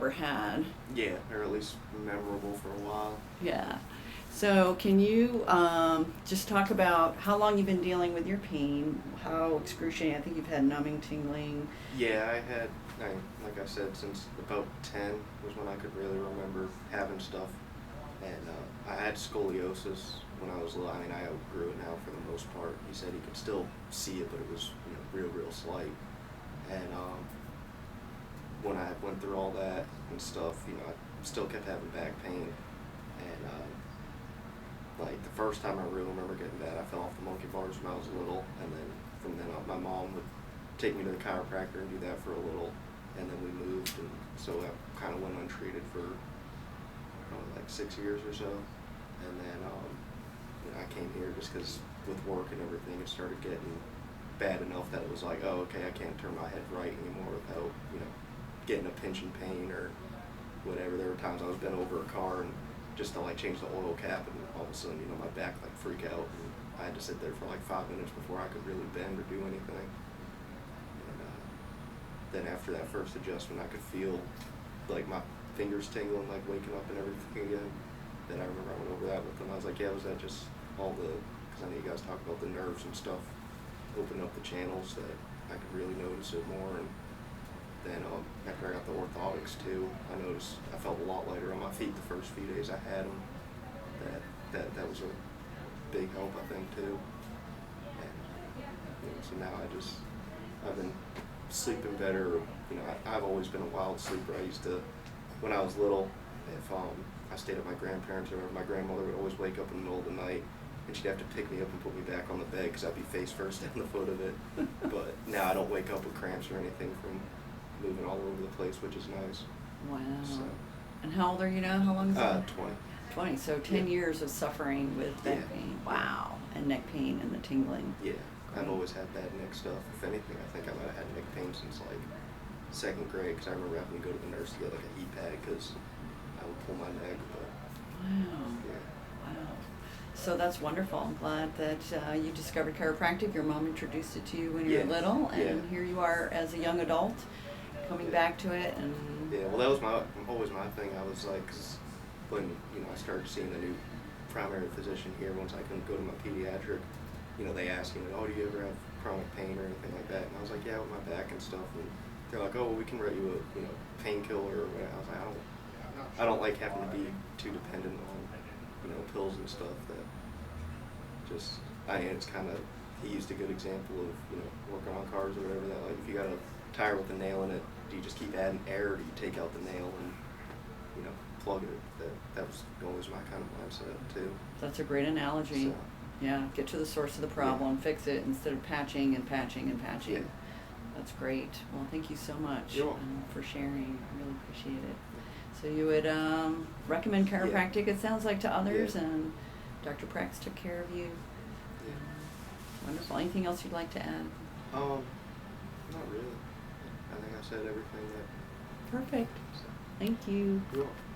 ever had. Yeah, or at least memorable for a while. Yeah. So can you just talk about how long you've been dealing with your pain, how excruciating, I think you've had numbing, tingling. Yeah, like I said, since about 10 was when I could really remember having stuff. And I had scoliosis when I was little. I mean, I outgrew it now for the most part. He said he could still see it, but it was real slight. And when I went through all that and stuff, I still kept having back pain. And like the first time I really remember getting bad, I fell off the monkey bars when I was little, and then from then on, my mom would take me to the chiropractor and do that for a little, and then we moved, and so I kind of went untreated for probably like 6 years or so, and then I came here just because with work and everything, it started getting bad enough that it was like, oh, okay, I can't turn my head right anymore without getting a pinch in pain or whatever. There were times I was bent over a car and just to like change the oil cap, and all of a sudden, my back like freak out, and I had to sit there for like 5 minutes before I could really bend or do anything. And then after that first adjustment, I could feel like my fingers tingling, like waking up and everything again. Then I remember I went over that with them. I was like, yeah, was that just all because I know you guys talk about the nerves and stuff, open up the channels that I could really notice it more. And then after I got the orthotics too, I noticed I felt a lot lighter on my feet the first few days I had them. That was a big help, I think, too. And so now I've been sleeping better. I've always been a wild sleeper. I used to, when I was little, if I stayed at my grandparents' or my grandmother would always wake up in the middle of the night, and she'd have to pick me up and put me back on the bed because I'd be face first in the foot of it. But now I don't wake up with cramps or anything from moving all over the place, which is nice. Wow. So, and how old are you now? How long is it? 20. 20. So 10 years of suffering with back pain. Wow. And neck pain and the tingling. Yeah. Great. I've always had bad neck stuff. If anything, I think I might have had neck pain since like 2nd grade, because I remember having to go to the nurse to get like a heat pad because I would pull my neck. But wow. Yeah. Wow. So that's wonderful. I'm glad that you discovered chiropractic. Your mom introduced it to you when you were little, and here you are as a young adult coming back to it. And yeah, well, that was always my thing. I was like, cause when I started seeing the new primary physician here, once I couldn't go to my pediatric, they asked me, oh, do you ever have chronic pain or anything like that? And I was like, yeah, with my back and stuff. And they're like, oh, well, we can write you a painkiller or whatever. I was like, I don't like having to be too dependent on pills and stuff. That just it's kind of, he used a good example of working on cars or whatever, that like if you got a tire with a nail in it, do you just keep adding air, or do you take out the nail and plug it? That was always my kind of mindset too. That's a great analogy. So, yeah, get to the source of the problem, fix it instead of patching and patching and patching. Yeah. That's great. Well, thank you so much for sharing. I really appreciate it. So you would recommend chiropractic, it sounds like, to others, and Dr. Prax took care of you. Yeah. Wonderful. Anything else you'd like to add? Not really. I think I said everything that. Perfect. Thank you. You're welcome.